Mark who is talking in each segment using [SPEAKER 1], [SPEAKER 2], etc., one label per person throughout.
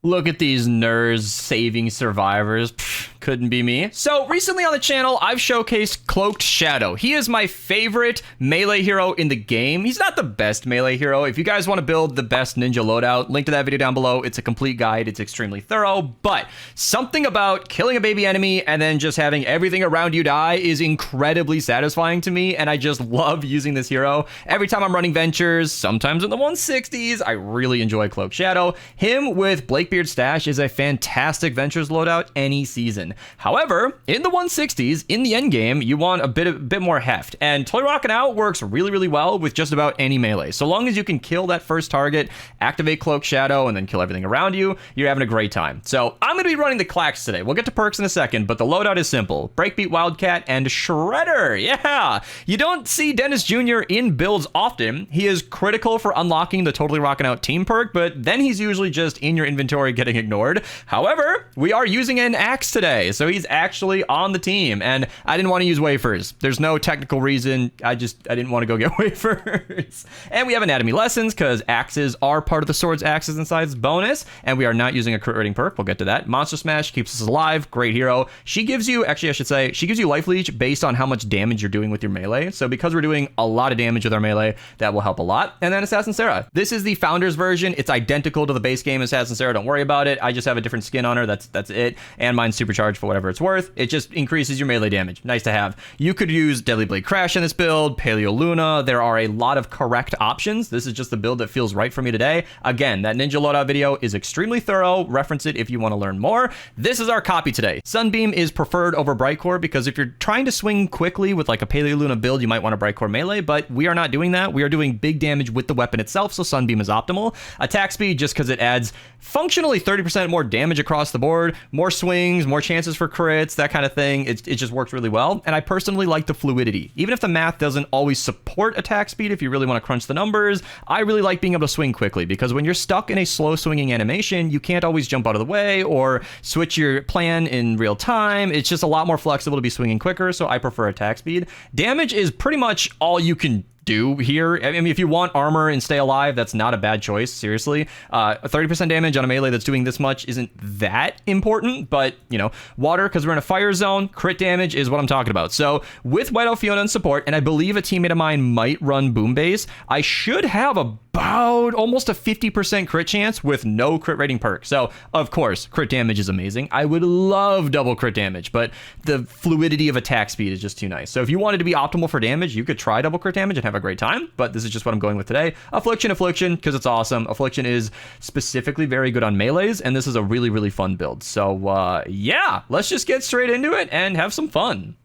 [SPEAKER 1] Look at these nerds saving survivors. Pfft, couldn't be me. So recently on the channel, I've showcased Cloaked Shadow. He is my favorite melee hero in the game. He's not the best melee hero. If you guys want to build the best ninja loadout, link to that video down below. It's a complete guide. It's extremely thorough, but something about killing a baby enemy and then just having everything around you die is incredibly satisfying to me, and I just love using this hero. Every time I'm running ventures, sometimes in the 160s, I really enjoy Cloaked Shadow. Him with Blakebeard Stash is a fantastic ventures loadout any season. However, in the 160s, in the end game, you want a bit more heft, and Toy Rockin' Out works really well with just about any melee. So long as you can kill that first target, activate Cloaked Shadow, and then kill everything around you, you're having a great time. So I'm going to be running the Claxe today. We'll get to perks in a second, but the loadout is simple. Breakbeat Wildcat and Shredder. Yeah! You don't see Dennis Jr. in builds often. He is critical for unlocking the Totally Rockin' Out team perk, but then he's usually just in your inventory getting ignored. However, we are using an axe today, so he's actually on the team, and I didn't want to use wafers. There's no technical reason. I didn't want to go get wafers. And we have anatomy lessons because axes are part of the swords, axes, and sides bonus, and we are not using a crit rating perk. We'll get to that. Monster Smash keeps us alive. Great hero. She gives you, actually I should say, she gives you life leech based on how much damage you're doing with your melee. So because we're doing a lot of damage with our melee, that will help a lot. And then Assassin Sarah. This is the Founders version. It's identical to the base game Assassin Sarah. Don't worry about it. I just have a different skin on her. That's it. And mine's supercharged for whatever it's worth. It just increases your melee damage. Nice to have. You could use Deadly Blade Crash in this build, Paleo Luna. There are a lot of correct options. This is just the build that feels right for me today. Again, that ninja loadout video is extremely thorough. Reference it if you want to learn more. This is our copy today. Sunbeam is preferred over Brightcore because if you're trying to swing quickly with like a Paleo Luna build, you might want a Brightcore melee, but we are not doing that. We are doing big damage with the weapon itself, so Sunbeam is optimal. Attack speed, just because it adds functionally 30% more damage across the board, more swings, more chances for crits, that kind of thing. It just works really well. And I personally like the fluidity. Even if the math doesn't always support attack speed, if you really want to crunch the numbers, I really like being able to swing quickly because when you're stuck in a slow swinging animation, you can't always jump out of the way or switch your plan in real time. It's just a lot more flexible to be swinging quicker, so I prefer attack speed. Damage is pretty much all you can do here. I mean, if you want armor and stay alive, that's not a bad choice, seriously. 30% damage on a melee that's doing this much isn't that important, but, you know, water, because we're in a fire zone, crit damage is what I'm talking about. So, with White Elf Fiona in support, and I believe a teammate of mine might run Boom Base, I should have about almost a 50% crit chance with no crit rating perk. So, of course, crit damage is amazing. I would love double crit damage, but the fluidity of attack speed is just too nice. So if you wanted to be optimal for damage, you could try double crit damage and have a great time, but this is just what I'm going with today. Affliction, because it's awesome. Affliction is specifically very good on melees, and this is a really fun build. So, yeah, let's just get straight into it and have some fun.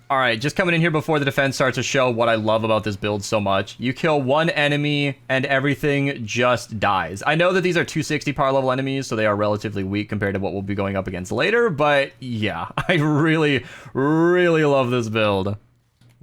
[SPEAKER 1] All right, just coming in here before the defense starts to show what I love about this build so much. You kill one enemy and everything just dies. I know that these are 260 power level enemies, so they are relatively weak compared to what we'll be going up against later, but yeah, I really love this build.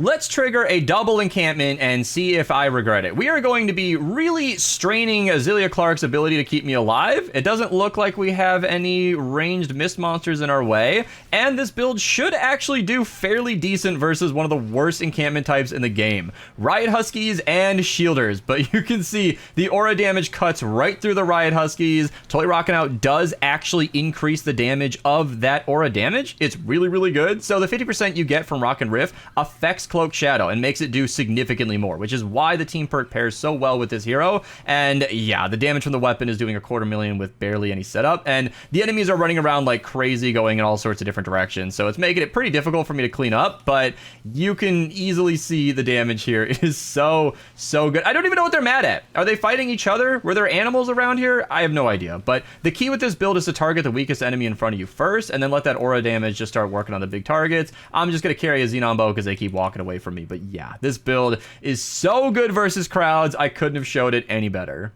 [SPEAKER 1] Let's trigger a double encampment and see if I regret it. We are going to be really straining Azealia Clark's ability to keep me alive. It doesn't look like we have any ranged mist monsters in our way, and this build should actually do fairly decent versus one of the worst encampment types in the game. Riot Huskies and Shielders, but you can see the aura damage cuts right through the Riot Huskies. Totally Rockin' Out does actually increase the damage of that aura damage. It's really good. So the 50% you get from Rock and Riff affects Cloaked Shadow and makes it do significantly more, which is why the team perk pairs so well with this hero. And yeah, the damage from the weapon is doing 250,000 with barely any setup, and the enemies are running around like crazy, going in all sorts of different directions, so it's making it pretty difficult for me to clean up, but you can easily see the damage here. It is so good. I don't even know what they're mad at. Are they fighting each other? Were there animals around here? I have no idea, but the key with this build is to target the weakest enemy in front of you first, and then let that aura damage just start working on the big targets. I'm just going to carry a Xenon Bow because they keep walking away from me, but yeah, this build is so good versus crowds. I couldn't have showed it any better.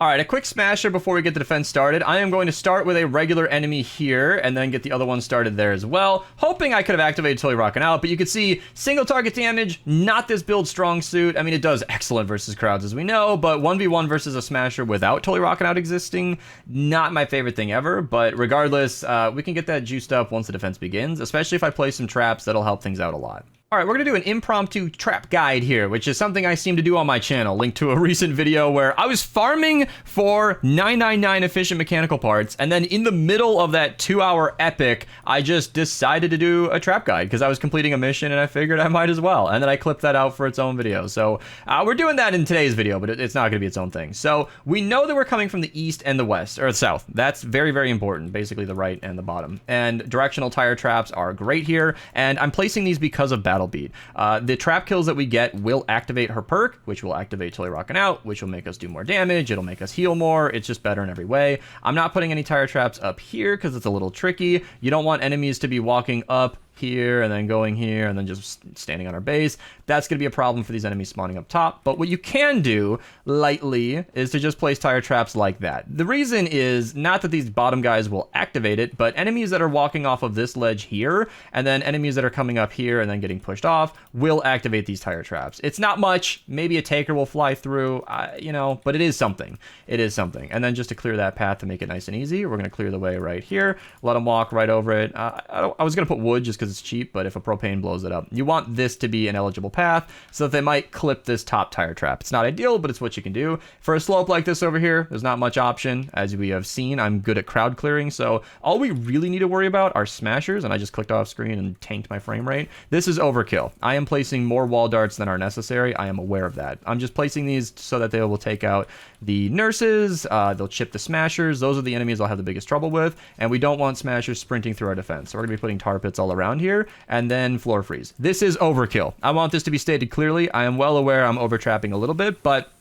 [SPEAKER 1] All right, a quick smasher before we get the defense started. I am going to start with a regular enemy here and then get the other one started there as well, hoping I could have activated Totally Rockin' Out, but you can see single target damage, not this build's strong suit. I mean, it does excellent versus crowds as we know, but 1v1 versus a smasher without Totally Rockin' Out existing, not my favorite thing ever, but regardless, we can get that juiced up once the defense begins, especially if I play some traps. That'll help things out a lot. All right, we're going to do an impromptu trap guide here, which is something I seem to do on my channel, linked to a recent video where I was farming for 999 efficient mechanical parts, and then in the middle of that 2-hour epic, I just decided to do a trap guide because I was completing a mission and I figured I might as well, and then I clipped that out for its own video. So we're doing that in today's video, but it's not going to be its own thing. So we know that we're coming from the east and the west, or the south. That's very, very important, basically the right and the bottom. And directional tire traps are great here, and I'm placing these because of battle beat. The trap kills that we get will activate her perk, which will activate Totally Rockin' Out, which will make us do more damage. It'll make us heal more. It's just better in every way. I'm not putting any tire traps up here because it's a little tricky. You don't want enemies to be walking up here and then going here and then just standing on our base. That's going to be a problem for these enemies spawning up top. But what you can do lightly is to just place tire traps like that. The reason is not that these bottom guys will activate it, but enemies that are walking off of this ledge here and then enemies that are coming up here and then getting pushed off will activate these tire traps. It's not much. Maybe a taker will fly through, you know, but it is something. It is something. And then just to clear that path to make it nice and easy, we're going to clear the way right here. Let them walk right over it. I was going to put wood just because it's cheap, but if a propane blows it up, you want this to be an eligible path so that they might clip this top tire trap. It's not ideal, but it's what you can do. For a slope like this over here, there's not much option. As we have seen, I'm good at crowd clearing, so all we really need to worry about are smashers, and I just clicked off screen and tanked my frame rate. This is overkill. I am placing more wall darts than are necessary. I am aware of that. I'm just placing these so that they will take out the nurses, they'll chip the smashers. Those are the enemies I'll have the biggest trouble with, and we don't want smashers sprinting through our defense. So we're gonna be putting tar pits all around here, and then floor freeze. This is overkill. I want this to be stated clearly. I am well aware I'm over trapping a little bit, but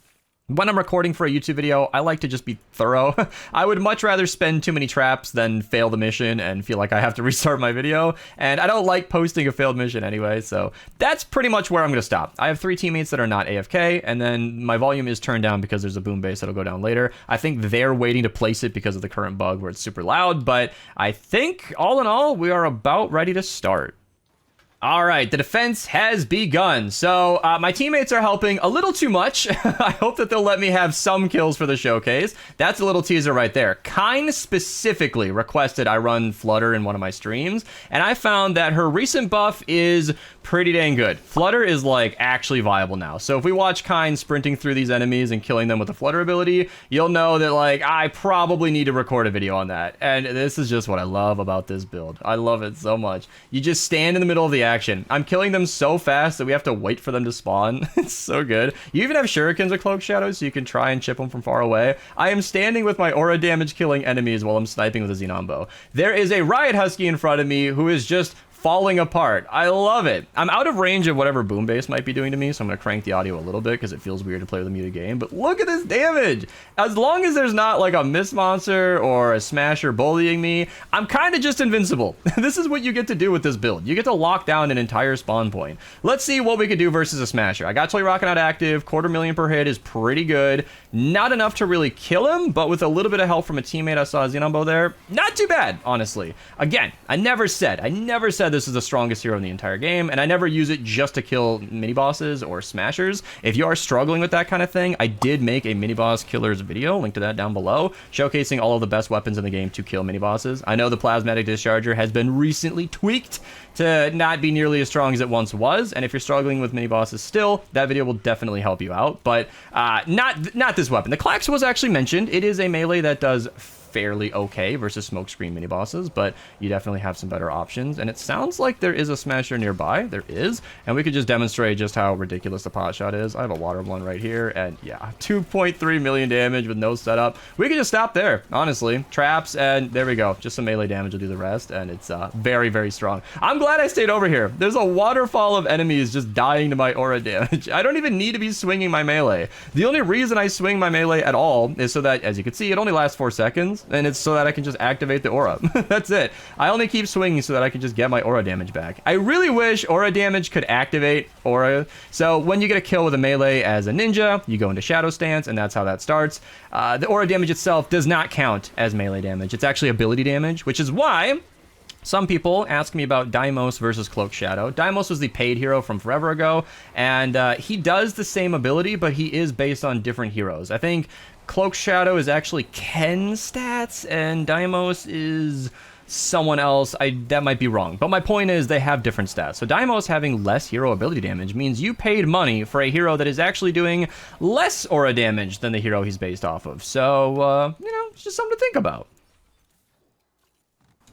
[SPEAKER 1] when I'm recording for a YouTube video, I like to just be thorough. I would much rather spend too many traps than fail the mission and feel like I have to restart my video. And I don't like posting a failed mission anyway, so that's pretty much where I'm going to stop. I have 3 teammates that are not AFK, and then my volume is turned down because there's a boom base that'll go down later. I think they're waiting to place it because of the current bug where it's super loud, but I think all in all, we are about ready to start. All right, the defense has begun. So my teammates are helping a little too much. I hope that they'll let me have some kills for the showcase. That's a little teaser right there. Kine specifically requested I run Flutter in one of my streams, and I found that her recent buff is pretty dang good. Flutter is like actually viable now. So if we watch Kine sprinting through these enemies and killing them with the Flutter ability, you'll know that like I probably need to record a video on that. And this is just what I love about this build. I love it so much. You just stand in the middle of the action. I'm killing them so fast that we have to wait for them to spawn. It's so good. You even have shurikens with Cloaked Shadow, so you can try and chip them from far away. I am standing with my aura damage killing enemies while I'm sniping with a Xenon bow. There is a Riot Husky in front of me who is just falling apart. I love it. I'm out of range of whatever boom base might be doing to me, so I'm going to crank the audio a little bit because it feels weird to play with a muted game. But look at this damage. As long as there's not like a mist monster or a smasher bullying me, I'm kind of just invincible. This is what you get to do with this build. You get to lock down an entire spawn point. Let's see what we could do versus a smasher. I got Totally Rockin' Out active. 250,000 per hit is pretty good. Not enough to really kill him, but with a little bit of help from a teammate, I saw a Xenon bow there. Not too bad, honestly. Again, I never said this is the strongest hero in the entire game, and I never use it just to kill mini bosses or smashers. If you are struggling with that kind of thing, I did make a mini boss killers video, link to that down below, showcasing all of the best weapons in the game to kill mini bosses. I know the plasmatic discharger has been recently tweaked to not be nearly as strong as it once was, and if you're struggling with mini bosses still, that video will definitely help you out, but not this weapon. The Claxe was actually mentioned. It is a melee that does fairly okay versus smokescreen mini bosses, but you definitely have some better options, and it sounds like there is a smasher nearby. There is, and we could just demonstrate just how ridiculous the pot shot is. I have a water one right here, and yeah, 2.3 million damage with no setup. We could just stop there, honestly. Traps, and there we go. Just some melee damage will do the rest, and it's very, very strong. I'm glad I stayed over here. There's a waterfall of enemies just dying to my aura damage. I don't even need to be swinging my melee. The only reason I swing my melee at all is so that, as you can see, it only lasts 4 seconds, and it's so that I can just activate the aura. That's it. I only keep swinging so that I can just get my aura damage back. I really wish aura damage could activate aura. So when you get a kill with a melee as a ninja, you go into shadow stance, and that's how that starts. The aura damage itself does not count as melee damage. It's actually ability damage, which is why some people ask me about Deimos versus Cloaked Shadow. Deimos was the paid hero from forever ago, and he does the same ability, but he is based on different heroes. I think Cloaked Shadow is actually Ken's stats, and Daimos is someone else. That might be wrong, but my point is they have different stats. So Daimos having less hero ability damage means you paid money for a hero that is actually doing less aura damage than the hero he's based off of. So, you know, it's just something to think about.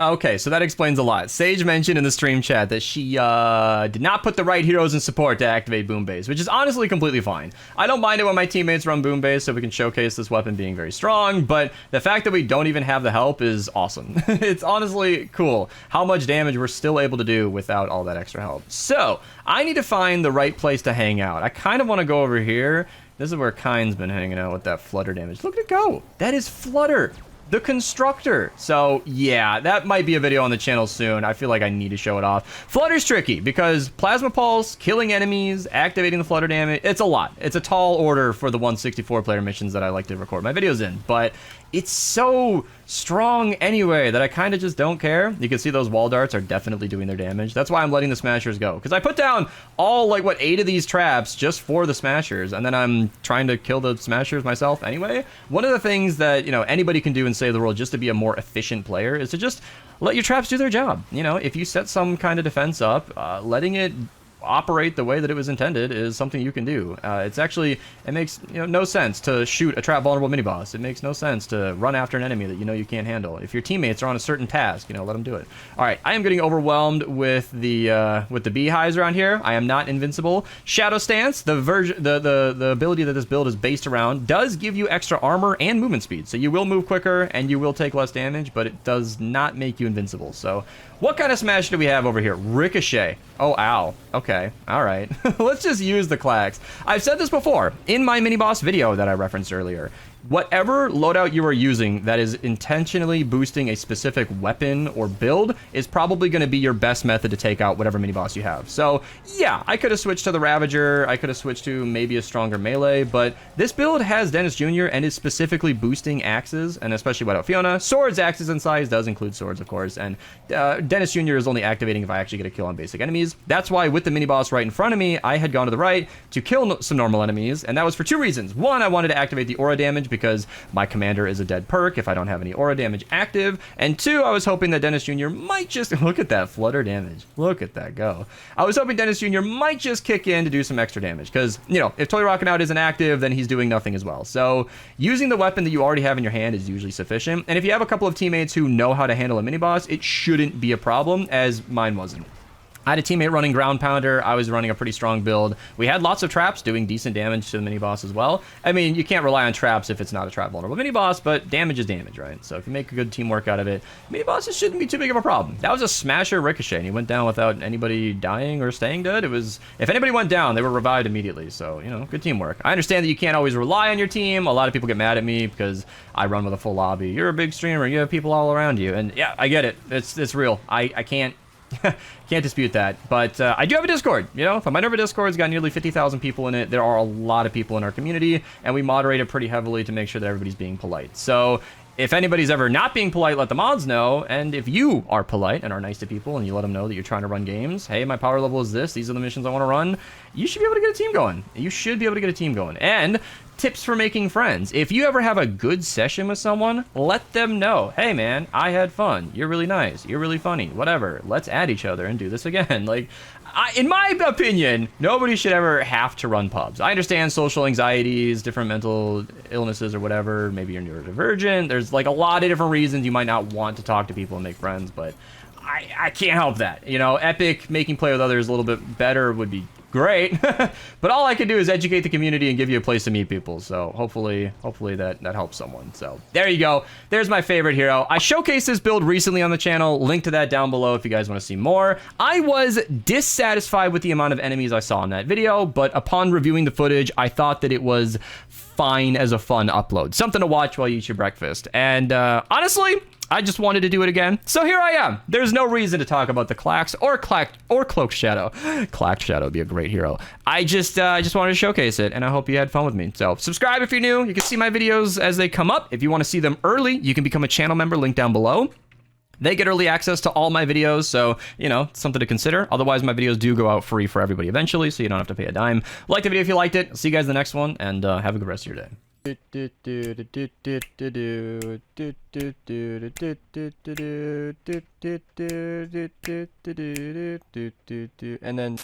[SPEAKER 1] Okay, so that explains a lot. Sage mentioned in the stream chat that she did not put the right heroes in support to activate Boom Base, which is honestly completely fine. I don't mind it when my teammates run Boom Base so we can showcase this weapon being very strong, but the fact that we don't even have the help is awesome. It's honestly cool how much damage we're still able to do without all that extra help. So, I need to find the right place to hang out. I kind of want to go over here. This is where Kind's been hanging out with that Flutter damage. Look at it go! That is Flutter! The Constructor. So yeah, that might be a video on the channel soon. I feel like I need to show it off. Flutter's tricky because Plasma Pulse, killing enemies, activating the Flutter damage, it's a lot. It's a tall order for the 164 player missions that I like to record my videos in, but it's so strong anyway that I kind of just don't care. You can see those wall darts are definitely doing their damage. That's why I'm letting the smashers go, because I put down all, like, what, 8 of these traps just for the smashers, and then I'm trying to kill the smashers myself anyway. One of the things that, you know, anybody can do in Save the World just to be a more efficient player is to just let your traps do their job. You know, if you set some kind of defense up, letting it operate the way that it was intended is something you can do. It's actually, it makes, you know, no sense to shoot a trap vulnerable mini boss. It makes no sense to run after an enemy that you know you can't handle. If your teammates are on a certain task, you know, let them do it. All right, I am getting overwhelmed with the beehives around here. I am not invincible. Shadow Stance, the ability that this build is based around, does give you extra armor and movement speed, so you will move quicker and you will take less damage, but it does not make you invincible. So what kind of smash do we have over here? Ricochet. Oh, ow. Okay. All right. Let's just use the Claxe. I've said this before in my mini-boss video that I referenced earlier. Whatever loadout you are using that is intentionally boosting a specific weapon or build is probably going to be your best method to take out whatever mini-boss you have. So, yeah, I could have switched to the Ravager. I could have switched to maybe a stronger melee, but this build has Dennis Jr. and is specifically boosting axes, and especially Whiteout Fiona. Swords, axes, and size does include swords, of course, and Dennis Jr. is only activating if I actually get a kill on basic enemies. That's why with the mini-boss right in front of me, I had gone to the right to kill some normal enemies, and that was for 2 reasons. One, I wanted to activate the aura damage because my commander is a dead perk if I don't have any aura damage active, and 2, I was hoping that Dennis Jr. might just, look at that Flutter damage, look at that go. I was hoping Dennis Jr. might just kick in to do some extra damage, because, you know, if Toy Rockin' Out isn't active, then he's doing nothing as well. So using the weapon that you already have in your hand is usually sufficient, and if you have a couple of teammates who know how to handle a mini-boss, it shouldn't be a problem, as mine wasn't. I had a teammate running Ground Pounder. I was running a pretty strong build. We had lots of traps doing decent damage to the mini-boss as well. I mean, you can't rely on traps if it's not a trap vulnerable mini-boss, but damage is damage, right? So if you make a good teamwork out of it, mini-bosses shouldn't be too big of a problem. That was a smasher Ricochet, and he went down without anybody dying or staying dead. It was, if anybody went down, they were revived immediately. So, you know, good teamwork. I understand that you can't always rely on your team. A lot of people get mad at me because I run with a full lobby. You're a big streamer. You have people all around you. And yeah, I get it. It's real. I can't can't dispute that, but I do have a Discord. You know, my Minerva Discord's got nearly 50,000 people in it. There are a lot of people in our community, and we moderate it pretty heavily to make sure that everybody's being polite. So if anybody's ever not being polite, let the mods know. And if you are polite and are nice to people and you let them know that you're trying to run games, hey, my power level is this, these are the missions I want to run, you should be able to get a team going. You should be able to get a team going. And tips for making friends. If you ever have a good session with someone, let them know, hey man, I had fun. You're really nice. You're really funny. Whatever. Let's add each other and do this again. Like, in my opinion, nobody should ever have to run pubs. I understand social anxieties, different mental illnesses or whatever. Maybe you're neurodivergent. There's like a lot of different reasons you might not want to talk to people and make friends, but I can't help that. You know, Epic making play with others a little bit better would be great, but all I can do is educate the community and give you a place to meet people. So hopefully that helps someone. So there you go. There's my favorite hero. I showcased this build recently on the channel. Link to that down below if you guys want to see more. I was dissatisfied with the amount of enemies I saw in that video, but upon reviewing the footage, I thought that it was fine as a fun upload. Something to watch while you eat your breakfast. And honestly, I just wanted to do it again. So here I am. There's no reason to talk about the Claxe or Cloaked Shadow. Cloaked Shadow would be a great hero. I just wanted to showcase it, and I hope you had fun with me. So subscribe if you're new. You can see my videos as they come up. If you want to see them early, you can become a channel member, link down below. They get early access to all my videos, so, you know, something to consider. Otherwise, my videos do go out free for everybody eventually, so you don't have to pay a dime. Like the video if you liked it. See you guys in the next one, and have a good rest of your day. And then